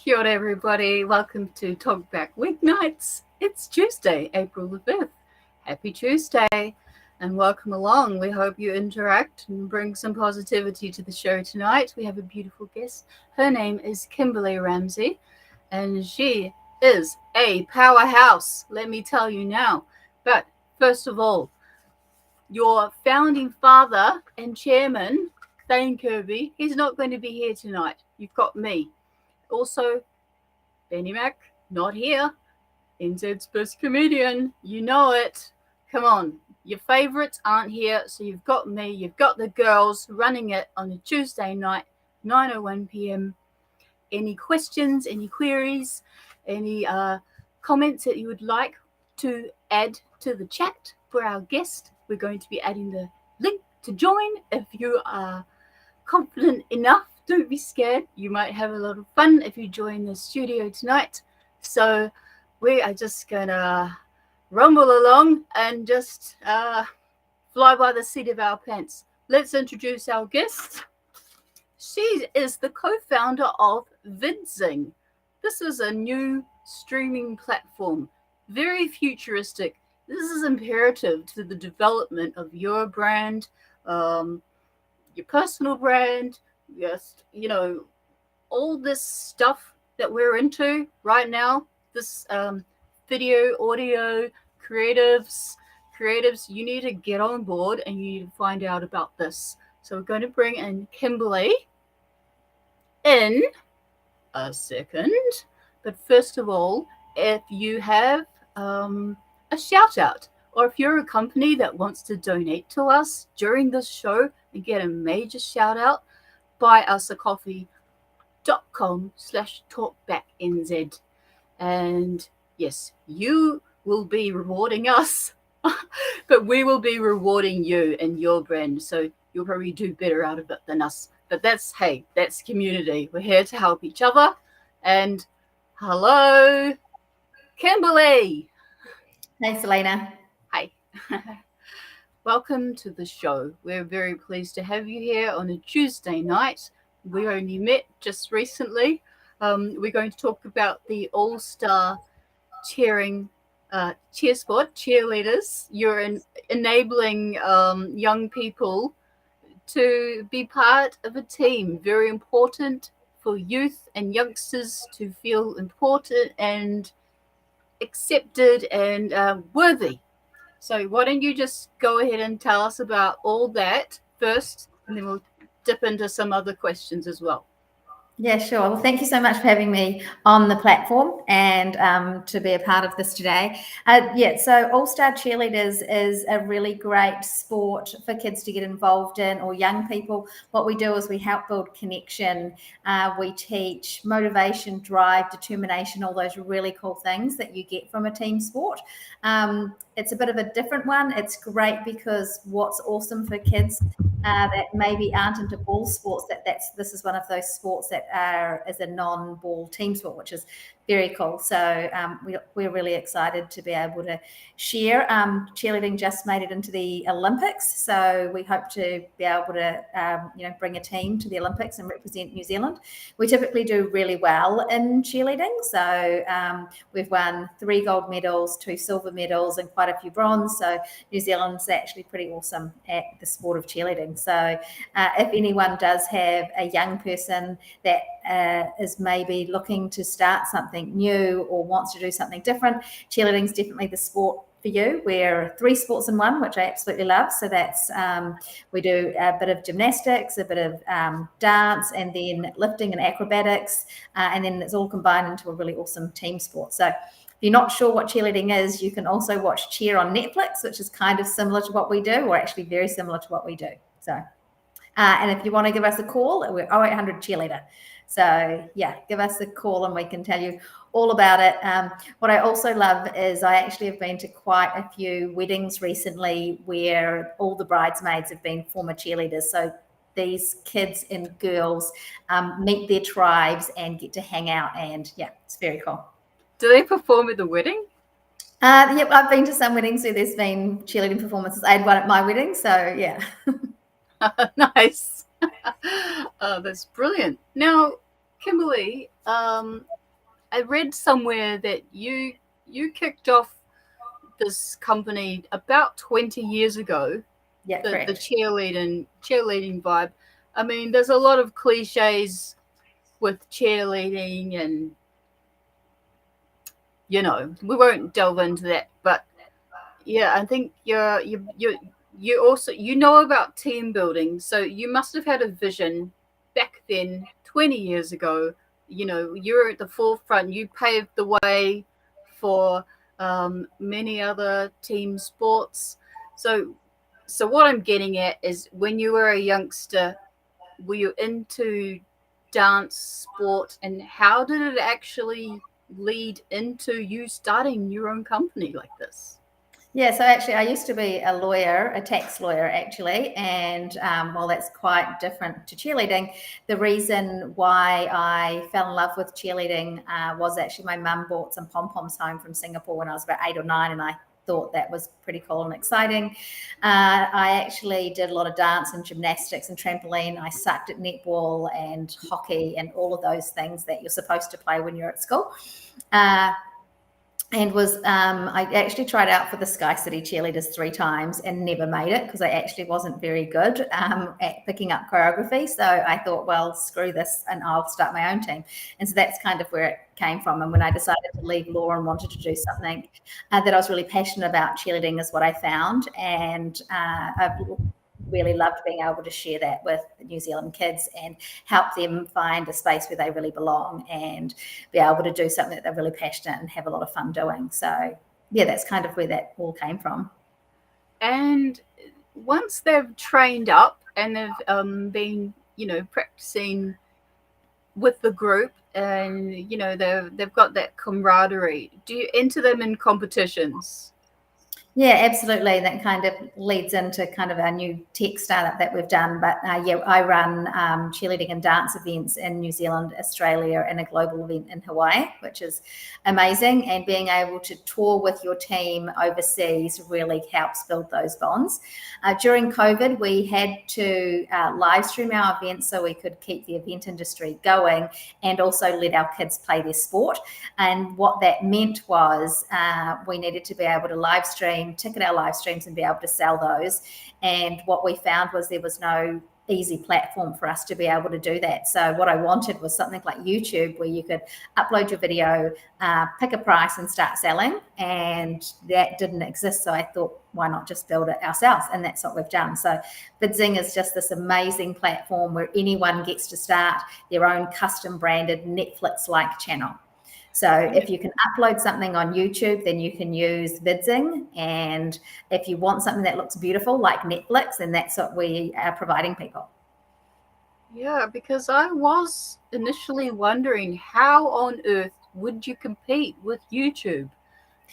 Kia ora, everybody. Welcome to Talk Back Weeknights. It's Tuesday, April the 5th. Happy Tuesday and welcome along. We hope you interact and bring some positivity to the show tonight. We have a beautiful guest. Her name is Kimberley Ramsay and she is a powerhouse, let me tell you now. But first of all, your founding father and chairman, Thane Kirby, he's not going to be here tonight. You've got me. Also, Benny Mac, not here. NZ's best comedian, you know it. Come on, your favourites aren't here, so you've got me, you've got the girls running it on a Tuesday night, 9:01 p.m. Any questions, any queries, any comments that you would like to add to the chat for our guest? We're going to be adding the link to join. If you are confident enough, don't be scared. You might have a lot of fun if you join the studio tonight. So we are just gonna rumble along and just fly by the seat of our pants. Let's introduce our guest. She is the co-founder of Vidzing. This is a new streaming platform, very futuristic. This is imperative to the development of your brand, your personal brand, just, all this stuff that we're into right now, this video, audio, creatives, you need to get on board and you need to find out about this. So we're going to bring in Kimberley in a second. But first of all, if you have a shout out, or if you're a company that wants to donate to us during this show and get a major shout out, buy us a coffee.com/talkbacknz. And yes, you will be rewarding us, but we will be rewarding you and your brand. So you'll probably do better out of it than us. But that's community. We're here to help each other. And hello, Kimberley. Hey, Selena. Hi. Welcome to the show. We're very pleased to have you here on a Tuesday night. We only met just recently. We're going to talk about the All-Star Cheersport, cheerleaders. You're enabling young people to be part of a team. Very important for youth and youngsters to feel important and accepted and worthy. So why don't you just go ahead and tell us about all that first, and then we'll dip into some other questions as well. Yeah, sure. Well, thank you so much for having me on the platform and to be a part of this today. So All-Star Cheerleaders is a really great sport for kids to get involved in, or young people. What we do is we help build connection. We teach motivation, drive, determination, all those really cool things that you get from a team sport. It's a bit of a different one. It's great because what's awesome for kids that maybe aren't into ball sports, this is one of those sports that is a non-ball team sport, which is very cool. So we're really excited to be able to share. Cheerleading just made it into the Olympics, so we hope to be able to bring a team to the Olympics and represent New Zealand. We typically do really well in cheerleading, so we've won 3 gold medals, 2 silver medals, and quite a few bronze. So New Zealand's actually pretty awesome at the sport of cheerleading. So if anyone does have a young person that is maybe looking to start something new or wants to do something different, cheerleading is definitely the sport for you. We're 3 sports in one, which I absolutely love. So that's we do a bit of gymnastics, a bit of dance, and then lifting and acrobatics, and then it's all combined into a really awesome team sport. So if you're not sure what cheerleading is, you can also watch Cheer on Netflix, which is kind of similar to what we do, or actually very similar to what we do. So, and if you want to give us a call, we're 0800 Cheerleader. So yeah, give us a call and we can tell you all about it. What I also love is I actually have been to quite a few weddings recently where all the bridesmaids have been former cheerleaders. So these kids and girls meet their tribes and get to hang out, and yeah, it's very cool. Do they perform at the wedding? Yep, I've been to some weddings where there's been cheerleading performances. I had one at my wedding, so yeah. Nice. Oh, that's brilliant. Now, Kimberley, I read somewhere that you kicked off this company about 20 years ago. Yeah, The correct. cheerleading vibe. I mean, there's a lot of cliches with cheerleading, and we won't delve into that. But yeah, I think you also know about team building, so you must have had a vision back then, 20 years ago. You're at the forefront. You paved the way for many other team sports. So, what I'm getting at is, when you were a youngster, were you into dance, sport, and how did it actually lead into you starting your own company like this? Yeah, so actually, I used to be a lawyer, a tax lawyer, actually, and while that's quite different to cheerleading, the reason why I fell in love with cheerleading was actually my mum bought some pom poms home from Singapore when I was about 8 or 9, and I thought that was pretty cool and exciting. I actually did a lot of dance and gymnastics and trampoline. I sucked at netball and hockey and all of those things that you're supposed to play when you're at school. And I actually tried out for the Sky City Cheerleaders 3 times and never made it because I actually wasn't very good at picking up choreography. So I thought, well, screw this, and I'll start my own team. And so that's kind of where it came from. And when I decided to leave law and wanted to do something that I was really passionate about, cheerleading is what I found. And I've really loved being able to share that with New Zealand kids and help them find a space where they really belong and be able to do something that they're really passionate and have a lot of fun doing. So yeah, that's kind of where that all came from. And once they've trained up and they've been, practicing with the group, and they've got that camaraderie, do you enter them in competitions? Yeah, absolutely. That kind of leads into kind of our new tech startup that we've done. But yeah, I run cheerleading and dance events in New Zealand, Australia, and a global event in Hawaii, which is amazing. And being able to tour with your team overseas really helps build those bonds. During COVID, we had to live stream our events so we could keep the event industry going and also let our kids play their sport. And what that meant was we needed to be able to live stream, ticket our live streams, and be able to sell those. And what we found was there was no easy platform for us to be able to do that. So what I wanted was something like YouTube, where you could upload your video, pick a price, and start selling. And that didn't exist. So I thought, why not just build it ourselves? And that's what we've done. So Vidzing is just this amazing platform where anyone gets to start their own custom branded Netflix-like channel. So if you can upload something on YouTube, then you can use Vidzing. And if you want something that looks beautiful like Netflix, then that's what we are providing people. Yeah, because I was initially wondering, how on earth would you compete with YouTube?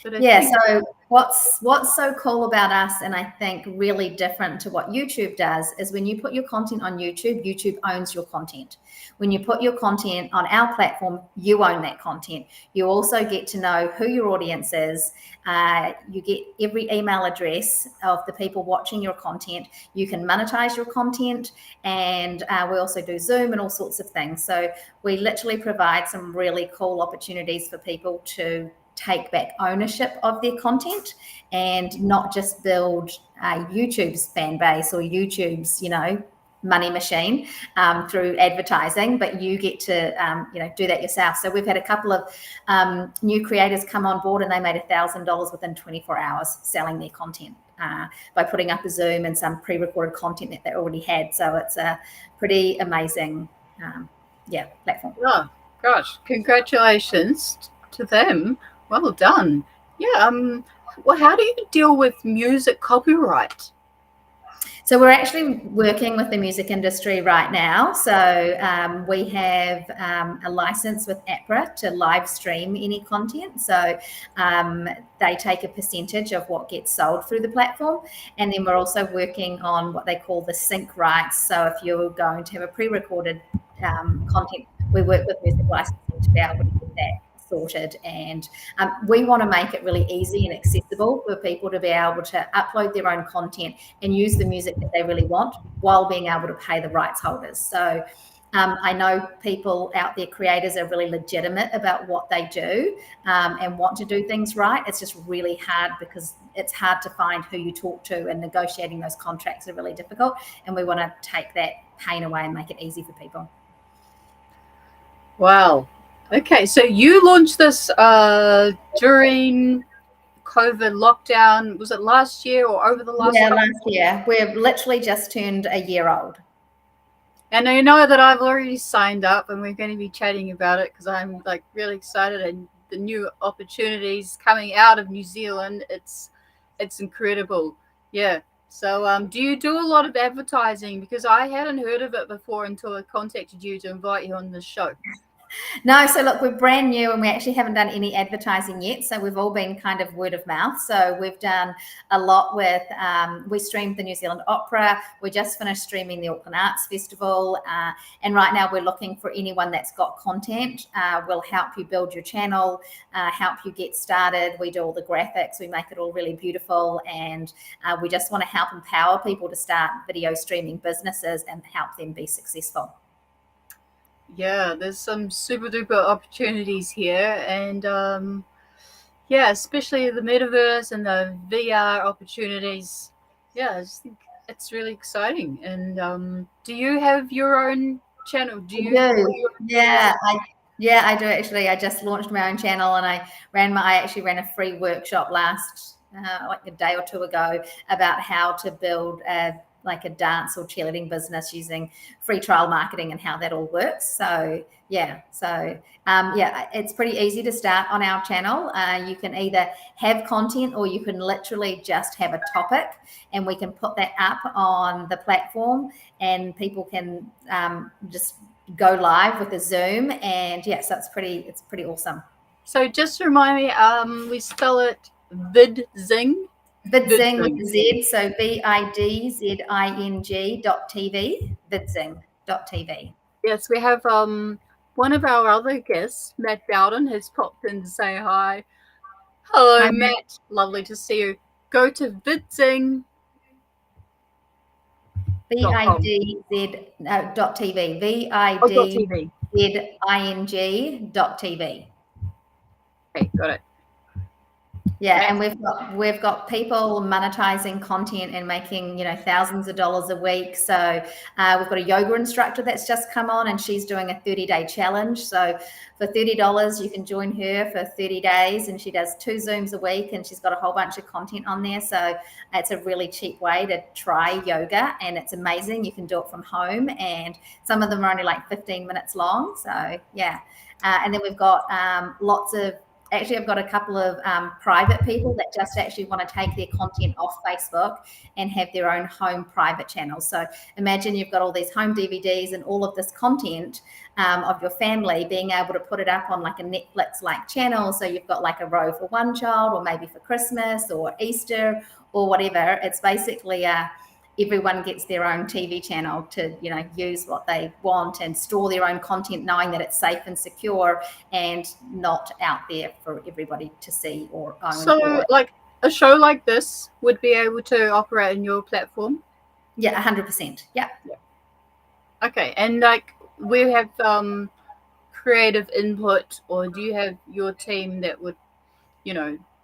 But So what's so cool about us, and I think really different to what YouTube does, is when you put your content on YouTube, YouTube owns your content. When you put your content on our platform, you own that content. You also get to know who your audience is. You get every email address of the people watching your content. You can monetize your content, and we also do Zoom and all sorts of things. So we literally provide some really cool opportunities for people to take back ownership of their content and not just build YouTube's fan base or YouTube's, money machine through advertising, but you get to, do that yourself. So we've had a couple of new creators come on board, and they made $1,000 within 24 hours selling their content by putting up a Zoom and some pre-recorded content that they already had. So it's a pretty amazing, platform. Oh, gosh, congratulations to them. Well done. Yeah. Well, how do you deal with music copyright? So we're actually working with the music industry right now. So we have a license with APRA to live stream any content. So they take a percentage of what gets sold through the platform. And then we're also working on what they call the sync rights. So if you're going to have a pre-recorded content, we work with music licensing to be able to get that sorted. And we want to make it really easy and accessible for people to be able to upload their own content and use the music that they really want while being able to pay the rights holders. So I know people out there, creators, are really legitimate about what they do and want to do things right. It's just really hard because it's hard to find who you talk to, and negotiating those contracts are really difficult. And we want to take that pain away and make it easy for people. Wow. Okay, so you launched this during COVID lockdown. Was it last year or over the last? Yeah, last year. We've literally just turned a year old. And I know that I've already signed up, and we're going to be chatting about it because I'm like really excited, and the new opportunities coming out of New Zealand. It's incredible. Yeah. So do you do a lot of advertising? Because I hadn't heard of it before until I contacted you to invite you on the show. No, so look, we're brand new and we actually haven't done any advertising yet. So we've all been kind of word of mouth. So we've done a lot with, we streamed the New Zealand Opera. We just finished streaming the Auckland Arts Festival. And right now we're looking for anyone that's got content. We'll help you build your channel, help you get started. We do all the graphics. We make it all really beautiful. And we just want to help empower people to start video streaming businesses and help them be successful. Yeah, there's some super duper opportunities here, and yeah, especially the metaverse and the VR opportunities. Yeah, I just think it's really exciting. And do you have your own channel? Do you? Yeah, I do actually. I just launched my own channel, and I actually ran a free workshop last like a day or two ago about how to build like a dance or cheerleading business using free trial marketing and how that all works. So yeah, it's pretty easy to start on our channel. You can either have content or you can literally just have a topic, and we can put that up on the platform, and people can just go live with a Zoom, and yeah, so it's pretty awesome. So just remind me, we spell it Vidzing. Vidzing with a Z, so Bidzing.tv, Vidzing.tv. Yes, we have one of our other guests, Matt Bowden, has popped in to say hi. Hello, hi, Matt. Lovely to see you. Go to Vidzing. Bidzing.tv. Vidzing.tv. Okay, got it. Yeah, and we've got people monetizing content and making thousands of dollars a week. So we've got a yoga instructor that's just come on, and she's doing a 30-day challenge. So for $30, you can join her for 30 days, and she does 2 Zooms a week, and she's got a whole bunch of content on there. So it's a really cheap way to try yoga, and it's amazing. You can do it from home, and some of them are only like 15 minutes long. So yeah, and then we've got lots of. Actually, I've got a couple of private people that just actually want to take their content off Facebook and have their own home private channels. So imagine you've got all these home DVDs and all of this content of your family, being able to put it up on like a Netflix-like channel. So you've got like a row for one child, or maybe for Christmas or Easter or whatever. It's basically everyone gets their own TV channel to, use what they want and store their own content, knowing that it's safe and secure and not out there for everybody to see or own. So, like a show like this would be able to operate in your platform? Yeah, 100%. Yeah. Okay, and like we have creative input, or do you have your team that would,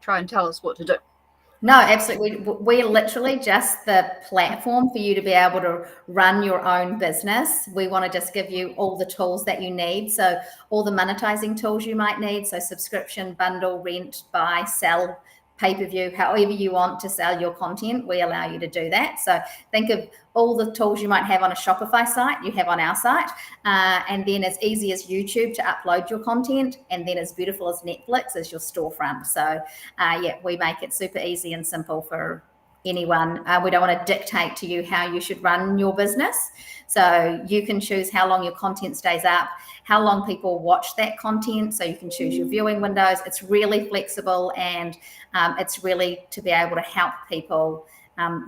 try and tell us what to do? No, absolutely. We're literally just the platform for you to be able to run your own business. We want to just give you all the tools that you need. So all the monetizing tools you might need. So subscription, bundle, rent, buy, sell, pay-per-view, however you want to sell your content, we allow you to do that. So think of all the tools you might have on a Shopify site, you have on our site, and then as easy as YouTube to upload your content, and then as beautiful as Netflix as your storefront. So yeah, we make it super easy and simple for anyone. We don't want to dictate to you how you should run your business. So you can choose how long your content stays up, how long people watch that content. So you can choose your viewing windows. It's really flexible, and it's really to be able to help people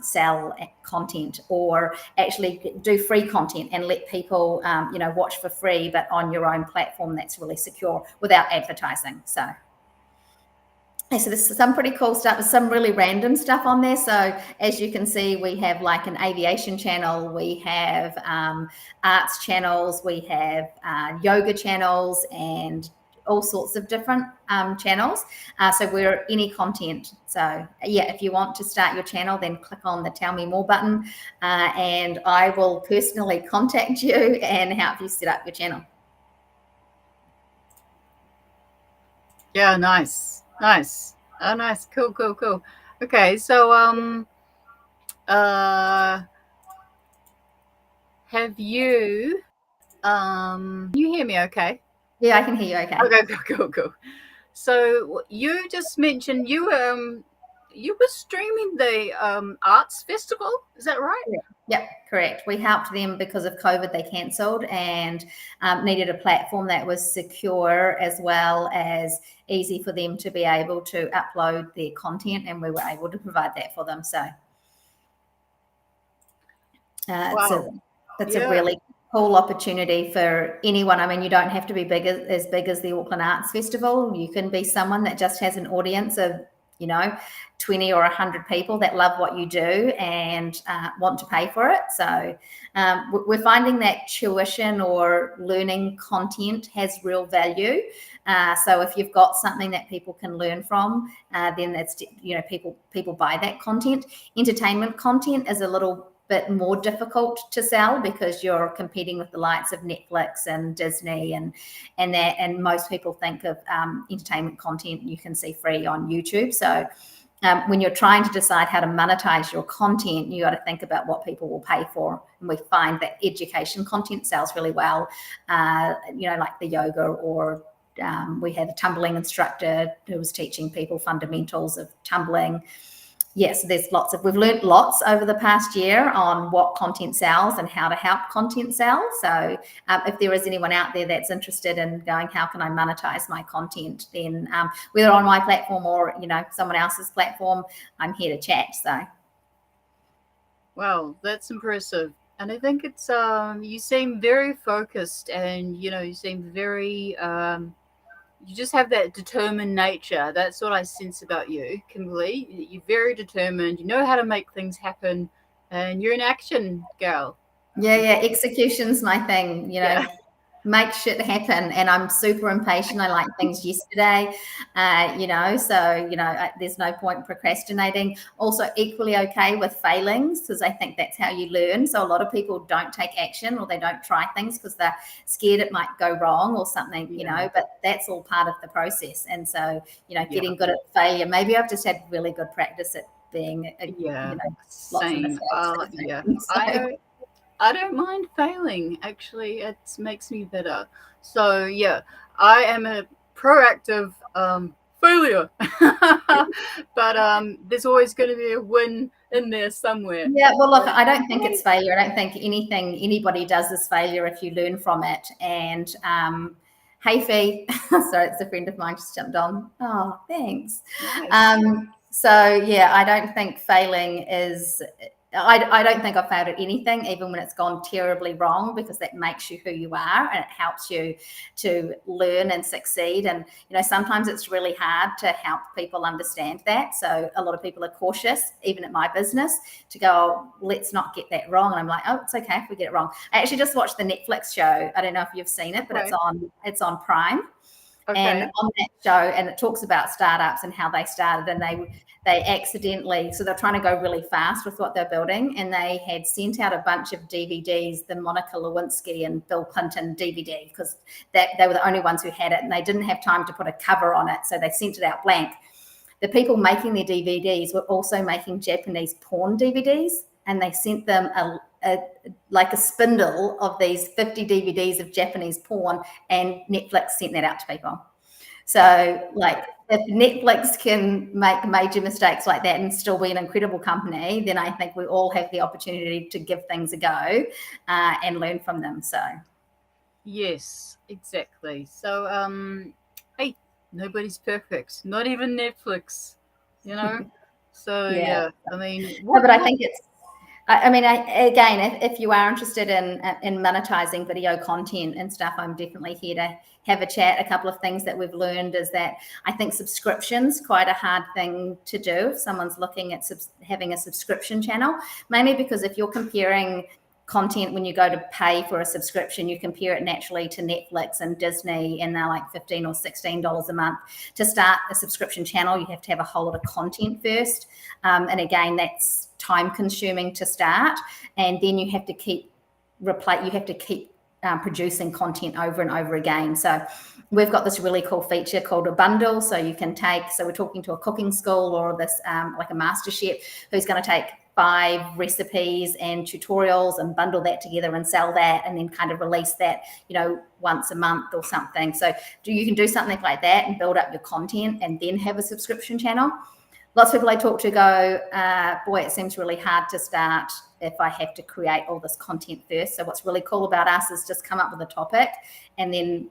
sell content, or actually do free content and let people watch for free, but on your own platform that's really secure without advertising. So So there's some pretty cool stuff, some really random stuff on there. So as you can see, we have like an aviation channel, we have arts channels, we have yoga channels, and all sorts of different channels. So we're any content. So yeah, if you want to start your channel, then click on the Tell Me More button, and I will personally contact you and help you set up your channel. Yeah, nice. Oh, nice. Cool. Okay, so have you can you hear me okay? Yeah, I can hear you okay. Okay, cool. So you just mentioned you were streaming the arts festival, is that right? Yep, correct. We helped them because of COVID. They cancelled and needed a platform that was secure as well as easy for them to be able to upload their content, and we were able to provide that for them. So Wow. it's Yeah. a really cool opportunity for anyone. I mean, you don't have to be as big as the Auckland Arts Festival. You can be someone that just has an audience of 20 or 100 people that love what you do and want to pay for it. So we're finding that tuition or learning content has real value. So if you've got something that people can learn from, then that's people buy that content. Entertainment content is a little bit more difficult to sell because you're competing with the likes of Netflix and Disney and most people think of entertainment content you can see free on YouTube. So when you're trying to decide how to monetize your content, you got to think about what people will pay for. And we find that education content sells really well, like the yoga or we have a tumbling instructor who was teaching people fundamentals of tumbling. Yes, we've learned lots over the past year on what content sells and how to help content sell. So if there is anyone out there that's interested in going, how can I monetize my content, then whether on my platform or, someone else's platform, I'm here to chat. So. Wow, that's impressive. And I think it's you seem very focused and you seem very you just have that determined nature. That's what I sense about you, Kimberley. You're very determined. You know how to make things happen, and you're an action girl. Yeah, execution's my thing. Yeah. Make shit happen, and I'm super impatient. I like things yesterday, there's no point procrastinating. Also equally okay with failings because I think that's how you learn. So a lot of people don't take action or they don't try things because they're scared it might go wrong or something, but that's all part of the process. And so getting good at failure, maybe I've just had really good practice at being lots of Same. mistakes. Yeah. So. I don't mind failing. Actually, it makes me better. So yeah, I am a proactive failure, but there's always going to be a win in there somewhere. Yeah, well, look, I don't think it's failure. I don't think anything anybody does is failure if you learn from it. And hey, Fee, sorry, it's a friend of mine just jumped on. Oh, thanks. Nice. So yeah, I don't think failing is. I don't think I've failed at anything, even when it's gone terribly wrong, because that makes you who you are and it helps you to learn and succeed. And, sometimes it's really hard to help people understand that. So a lot of people are cautious, even at my business, to go, oh, let's not get that wrong. And I'm like, oh, it's okay if we get it wrong. I actually just watched the Netflix show. I don't know if you've seen it, but it's on Prime. Okay. And on that show, and it talks about startups and how they started, and they accidentally, so they're trying to go really fast with what they're building, and they had sent out a bunch of DVDs, the Monica Lewinsky and Bill Clinton DVD, because they were the only ones who had it, and they didn't have time to put a cover on it, so they sent it out blank. The people making their DVDs were also making Japanese porn DVDs, and they sent them like a spindle of these 50 DVDs of Japanese porn, and Netflix sent that out to people. So like if Netflix can make major mistakes like that and still be an incredible company, then I think we all have the opportunity to give things a go and learn from them. So yes, exactly. So hey, nobody's perfect, not even Netflix, So yeah, I mean, but I think I mean, again, if you are interested in monetizing video content and stuff, I'm definitely here to have a chat. A couple of things that we've learned is that I think subscription's quite a hard thing to do if someone's looking at having a subscription channel, mainly because if you're comparing content when you go to pay for a subscription, you compare it naturally to Netflix and Disney, and they're like $15 or $16 a month. To start a subscription channel, you have to have a whole lot of content first, and again, that's time consuming to start, and then you have to keep producing content over and over again. So we've got this really cool feature called a bundle. So you can so we're talking to a cooking school or this like a master chef who's going to take 5 recipes and tutorials and bundle that together and sell that, and then kind of release that, once a month or something. So you can do something like that and build up your content and then have a subscription channel. Lots of people I talk to go, boy, it seems really hard to start if I have to create all this content first. So what's really cool about us is just come up with a topic, and then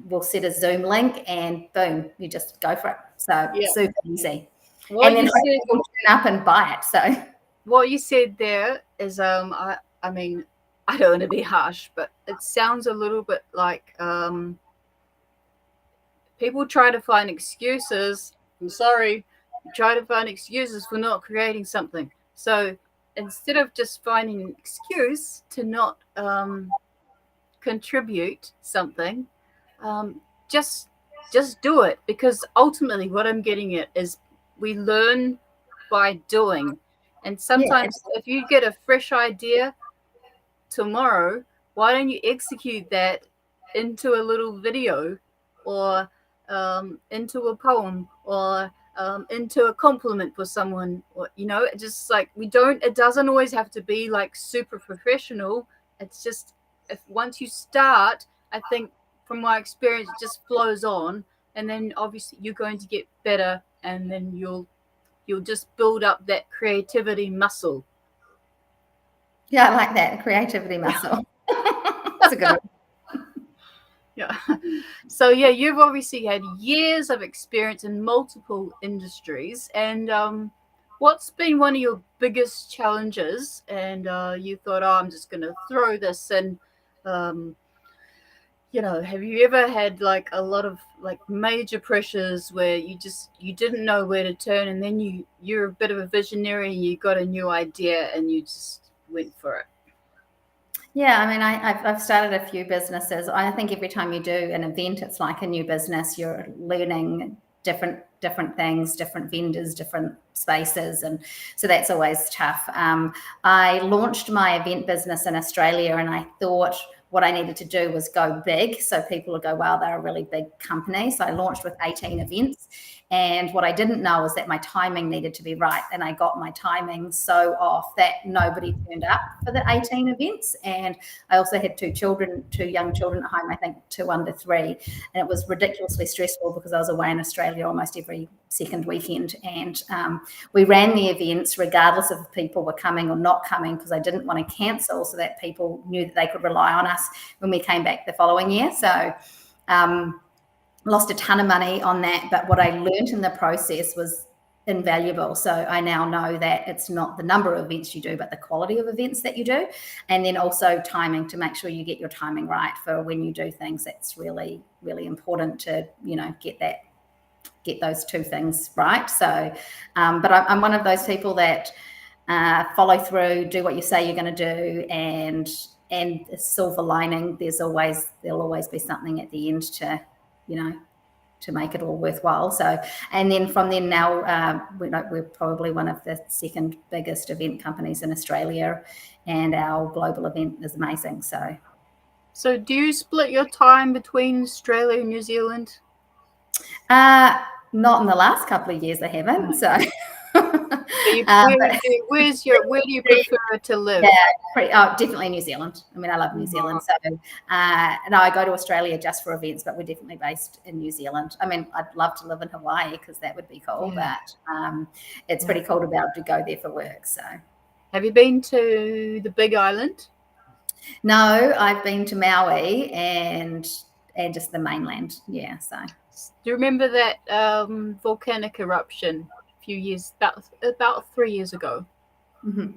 we'll set a Zoom link, and boom, you just go for it. So super easy. And then people turn up and buy it. So what you said there is, I mean, I don't want to be harsh, but it sounds a little bit like people try to find excuses. I'm sorry. Try to find excuses for not creating something. So instead of just finding an excuse to not contribute something, just do it, because ultimately what I'm getting at is we learn by doing. And sometimes if you get a fresh idea tomorrow, why don't you execute that into a little video, or into a poem, or into a compliment for someone, or just like, it doesn't always have to be like super professional. It's just, once you start, I think from my experience, it just flows on, and then obviously you're going to get better, and then you'll just build up that creativity muscle. Yeah, I like that, creativity muscle. That's a good one. Yeah. So you've obviously had years of experience in multiple industries, and what's been one of your biggest challenges? And you thought, I'm just going to throw this, and have you ever had like a lot of like major pressures where you didn't know where to turn, and then you're a bit of a visionary, you got a new idea and you just went for it? Yeah, I mean, I've started a few businesses. I think every time you do an event, it's like a new business. You're learning different things, different vendors, different spaces, and so that's always tough. I launched my event business in Australia, and I thought what I needed to do was go big, so people would go, wow, they're a really big company. So I launched with 18 events, and what I didn't know was that my timing needed to be right, and I got my timing so off that nobody turned up for the 18 events. And I also had 2 young children at home, I think 2 under 3, and it was ridiculously stressful because I was away in Australia almost every second weekend, and we ran the events regardless of if people were coming or not coming, because I didn't want to cancel, so that people knew that they could rely on us when we came back the following year. So lost a ton of money on that, but what I learned in the process was invaluable. So I now know that it's not the number of events you do, but the quality of events that you do, and then also timing, to make sure you get your timing right for when you do things. That's really, really important to get those 2 things right. So but I'm one of those people that follow through, do what you say you're going to do, and the silver lining, there'll always be something at the end to make it all worthwhile. So, and then from then now, we're probably one of the 2nd biggest event companies in Australia, and our global event is amazing. So do you split your time between Australia and New Zealand? Not in the last couple of years, I haven't. So where do you prefer to live? Yeah, definitely New Zealand. I mean, I love New Zealand. So no, I go to Australia just for events, but we're definitely based in New Zealand. I mean, I'd love to live in Hawaii because that would be cool, but it's pretty cool to be able to go there for work. So, have you been to the Big Island? No, I've been to Maui and just the mainland. Yeah. So, do you remember that volcanic eruption a few years, about 3 years ago? Mm-hmm.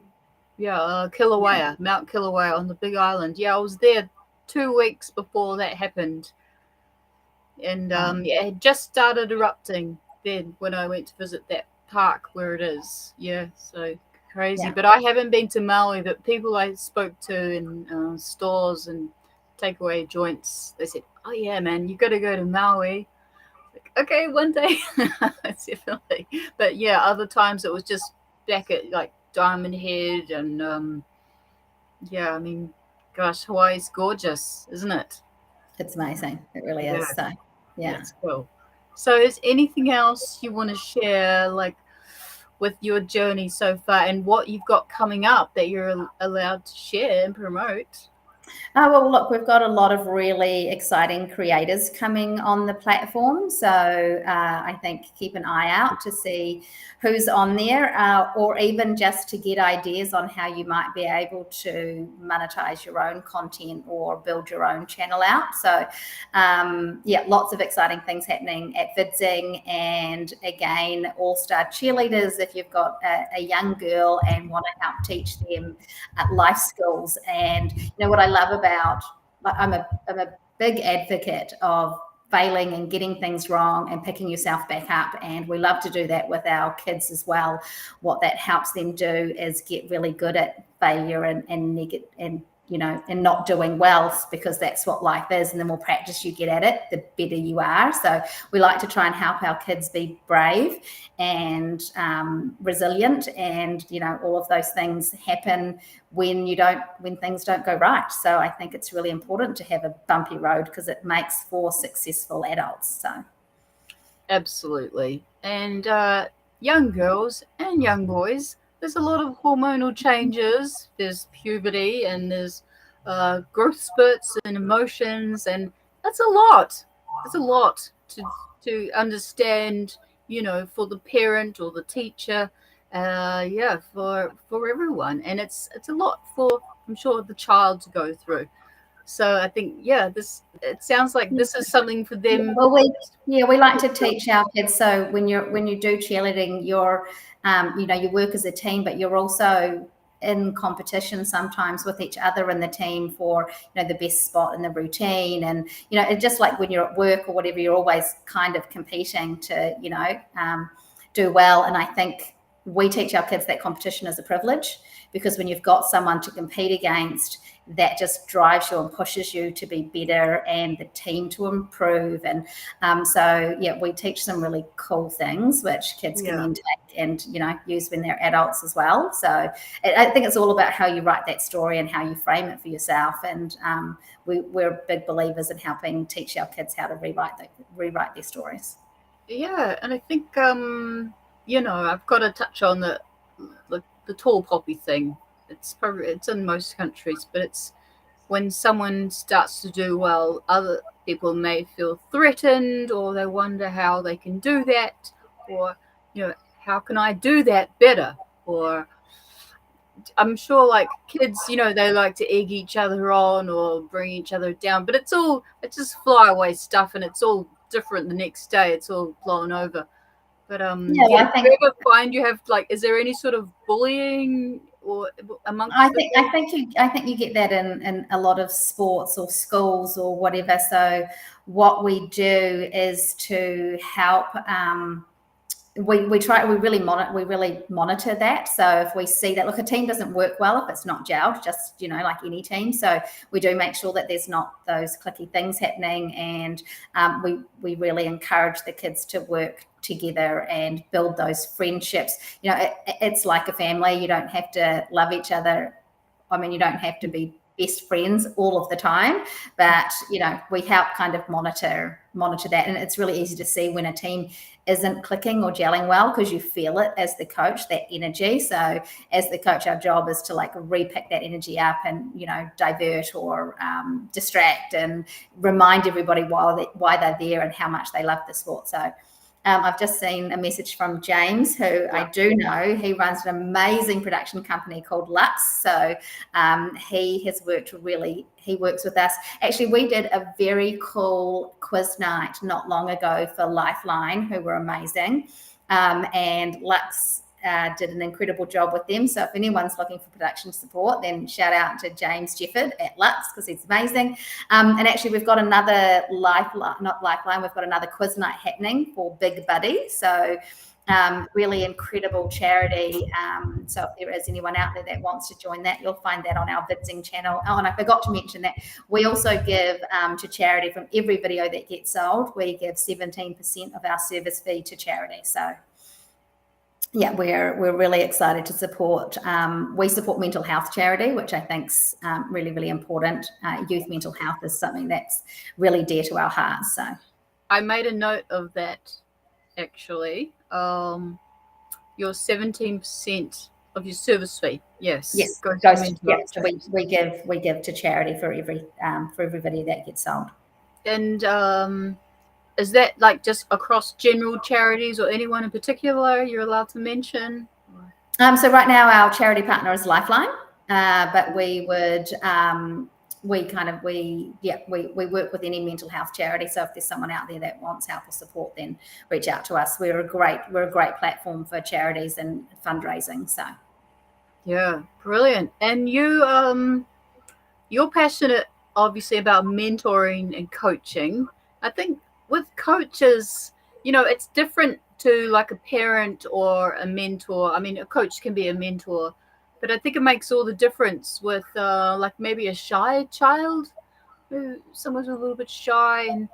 Yeah, Kilauea, Mount Kilauea on the Big Island. Yeah, I was there 2 weeks before that happened, and yeah, it had just started erupting then when I went to visit that park where it is. Yeah, so crazy. Yeah. But I haven't been to Maui. But people I spoke to in stores and takeaway joints, they said, "Oh yeah, man, you got to go to Maui." Like, okay, one day, definitely. But yeah, other times it was just back at like Diamond Head and yeah, I mean, gosh, Hawaii's gorgeous, isn't it? It's amazing. It really Yeah, is. So, yeah. that's cool. So, is anything else you want to share, like with your journey so far and what you've got coming up that you're allowed to share and promote? Oh, well, look, we've got a lot of really exciting creators coming on the platform. So I think keep an eye out to see who's on there, or even just to get ideas on how you might be able to monetize your own content or build your own channel out. So, yeah, lots of exciting things happening at Vidzing. And again, All-Star Cheerleaders, if you've got a young girl and want to help teach them life skills. And you know what I love about, I'm a big advocate of failing and getting things wrong and picking yourself back up, and we love to do that with our kids as well. What that helps them do is get really good at failure and you know, and not doing well, because that's what life is. And the more practice you get at it, the better you are. So we like to try and help our kids be brave and resilient, and you know, all of those things happen when things don't go right. So I think it's really important to have a bumpy road, because it makes for successful adults. So Absolutely. And young girls and young boys, there's a lot of hormonal changes. There's puberty and there's growth spurts and emotions, and that's a lot. It's a lot to understand, you know, for the parent or the teacher, yeah, for everyone, and it's a lot for, I'm sure, the child to go through. So I think, yeah, this, it sounds like this is something for them. well, we like to teach our kids. So when you do cheerleading, you're you know, you work as a team, but you're also in competition sometimes with each other in the team for, you know, the best spot in the routine. And you know, it's just like when you're at work or whatever, you're always kind of competing to, you know, do well. And I think we teach our kids that competition is a privilege, because when you've got someone to compete against, that just drives you and pushes you to be better and the team to improve. And so, yeah, we teach some really cool things which kids can then take and, you know, use when they're adults as well. So I think it's all about how you write that story and how you frame it for yourself. And we're big believers in helping teach our kids how to rewrite their stories. Yeah, and I think you know, I've got to touch on the tall poppy thing. It's in most countries, but it's when someone starts to do well, other people may feel threatened, or they wonder how they can do that, or you know, how can I do that better? Or I'm sure, like kids, you know, they like to egg each other on or bring each other down, but it's just flyaway stuff, and it's all different the next day. It's all blown over. But Yeah, yeah, I do think you ever find you have, like, is there any sort of bullying or amongst I the think I think you get that in a lot of sports or schools or whatever. So what we do is to help. We really monitor that. So if we see that, look, a team doesn't work well if it's not gelled, just, you know, like any team. So we do make sure that there's not those clicky things happening, and we really encourage the kids to work together and build those friendships. You know, it's like a family. You don't have to love each other. I mean, you don't have to be best friends all of the time, but you know, we help kind of monitor that. And it's really easy to see when a team isn't clicking or gelling well, because you feel it as the coach, that energy. So as the coach, our job is to like repick that energy up and, you know, divert or distract and remind everybody why they're there and how much they love the sport. So I've just seen a message from James, who I do know. He runs an amazing production company called Lux. So he works with us. Actually, we did a very cool quiz night not long ago for Lifeline, who were amazing. And Lux did an incredible job with them. So if anyone's looking for production support, then shout out to James Jefford at Lux, because he's amazing. And actually, we've got another we've got another quiz night happening for Big Buddy. So really incredible charity. So if there is anyone out there that wants to join that, you'll find that on our Vidzing channel. Oh, and I forgot to mention that we also give to charity from every video that gets sold. We give 17% of our service fee to charity. So yeah, we're really excited to support. We support mental health charity, which I think's really, really important. Youth mental health is something that's really dear to our hearts. So I made a note of that, actually. Your 17% of your service fee, yes, goes to so we give to charity for everybody that gets sold. And is that like just across general charities, or anyone in particular you're allowed to mention? So right now our charity partner is Lifeline, but we would we work with any mental health charity. So if there's someone out there that wants help or support, then reach out to us. We're a great platform for charities and fundraising. So yeah, brilliant. And you're passionate obviously about mentoring and coaching. I think with coaches, it's different to like a parent or a mentor. I mean, a coach can be a mentor, but I think it makes all the difference with like maybe a shy child, someone's a little bit shy, and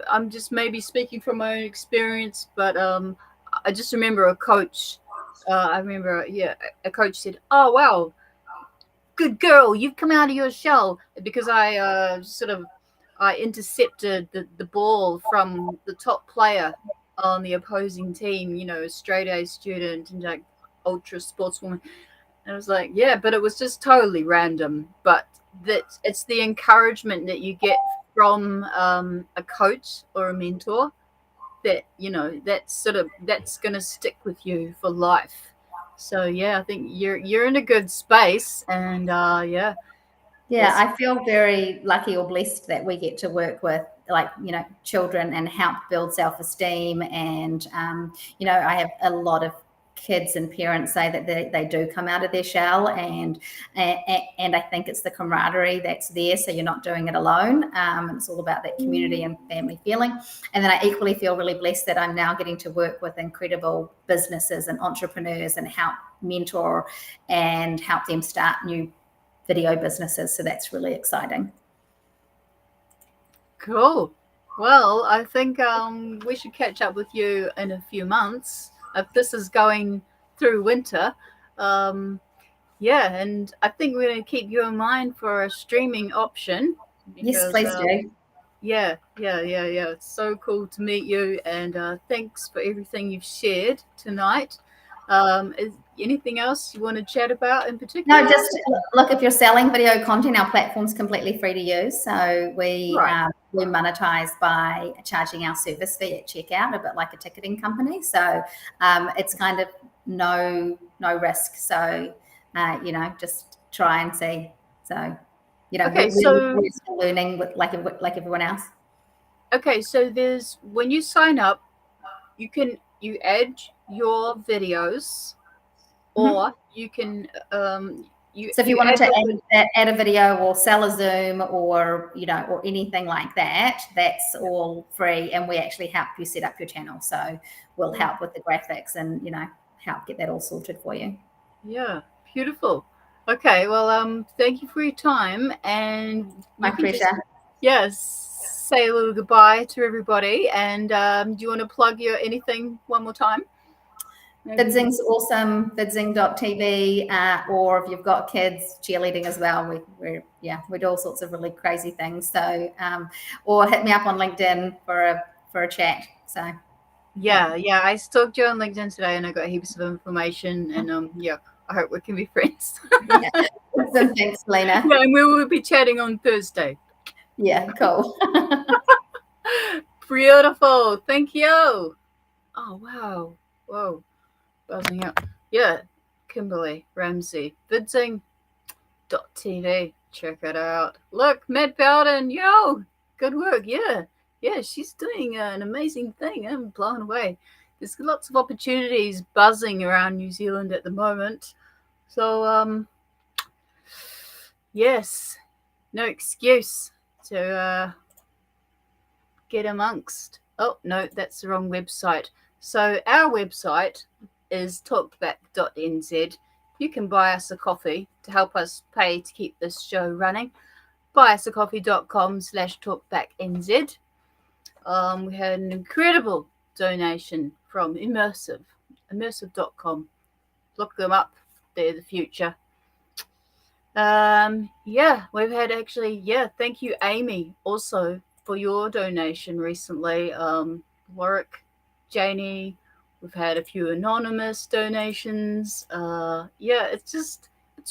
I'm just maybe speaking from my own experience, but I just remember a coach. A coach said, "Oh wow, good girl, you've come out of your shell," because I intercepted the ball from the top player on the opposing team, a straight A student and like ultra sportswoman. And I was like, yeah, but it was just totally random. But that it's the encouragement that you get from a coach or a mentor that, that's going to stick with you for life. So yeah, I think you're in a good space, and yeah, I feel very lucky or blessed that we get to work with children and help build self-esteem. And I have a lot of kids and parents say that they do come out of their shell, and I think it's the camaraderie that's there, so you're not doing it alone. It's all about that community and family feeling. And then I equally feel really blessed that I'm now getting to work with incredible businesses and entrepreneurs and help mentor and help them start new video businesses. So that's really exciting. Cool. Well, I think we should catch up with you in a few months if this is going through winter. And I think we're going to keep you in mind for a streaming option. Because, yes, please do. Yeah. It's so cool to meet you, and thanks for everything you've shared tonight. Is anything else you want to chat about in particular? No, just look, if you're selling video content, our platform's completely free to use. So we monetize by charging our service fee at checkout, a bit like a ticketing company. So it's kind of no risk. So just try and see. So we're still learning with like everyone else. Okay, so when you sign up, you add your videos, or you can so if you wanted to add a video or sell a Zoom or or anything like that, that's all free, and we actually help you set up your channel. So we'll help with the graphics and help get that all sorted for you. Yeah, beautiful. Okay, well thank you for your time, and my pleasure. Say a little goodbye to everybody, and do you want to plug your anything one more time? Vidzing's awesome, vidzing.tv, or if you've got kids, cheerleading as well. We do all sorts of really crazy things. So or hit me up on LinkedIn for a chat. So yeah, I stalked you on LinkedIn today, and I got heaps of information, and I hope we can be friends. Awesome. Thanks, Lena. Yeah, and we will be chatting on Thursday. Yeah, cool. Beautiful. Thank you. Oh, wow. Whoa. Buzzing up. Yeah. Kimberley Ramsay. Vidzing.tv. Check it out. Look, Matt Bowden. Yo. Good work. Yeah. Yeah, she's doing an amazing thing. I'm blown away. there's lots of opportunities buzzing around New Zealand at the moment. So, yes, no excuse to get amongst. Oh, no, that's the wrong website. So our website is talkback.nz. You can buy us a coffee to help us pay to keep this show running. buyusacoffee.com/talkbacknz. We had an incredible donation from immersive.com. Look them up. They're the future. We've had thank you, Amy, also for your donation recently. Warwick, Janie, we've had a few anonymous donations. It's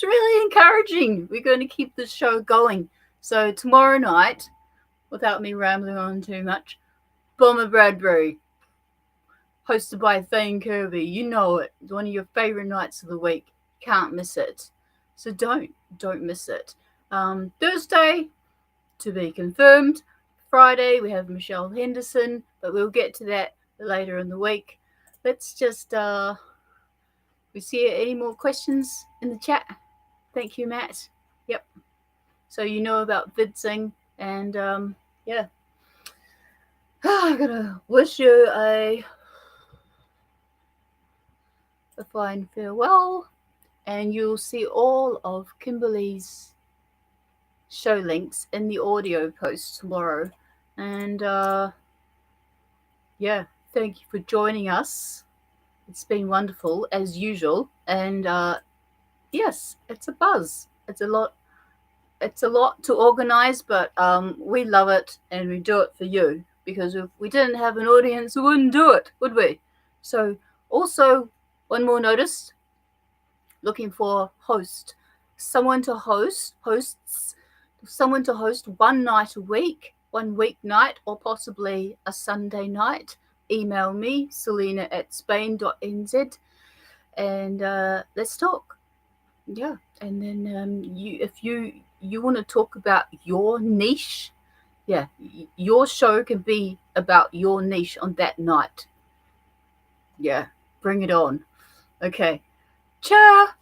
really encouraging. We're going to keep this show going. So tomorrow night, without me rambling on too much, Bomber Bradbury, hosted by Thane Kirby. You know it. It's one of your favorite nights of the week. Can't miss it. So don't miss it. Thursday, to be confirmed. Friday, we have Michelle Henderson, but we'll get to that later in the week. Let's just, we see any more questions in the chat. Thank you, Matt. Yep. So you know about Vidzing, and I'm gonna wish you a fine farewell, and you'll see all of Kimberley's show links in the audio post tomorrow. And thank you for joining us. It's been wonderful as usual, and yes, it's a buzz. It's a lot to organize, but we love it and we do it for you, because if we didn't have an audience, we wouldn't do it, would we? So also, one more notice, looking for someone to host one night a week, one weeknight, or possibly a Sunday night. Email me, selena@spain.nz, and let's talk. Yeah, and then if you want to talk about your niche, your show can be about your niche on that night. Yeah, bring it on. Okay, ciao.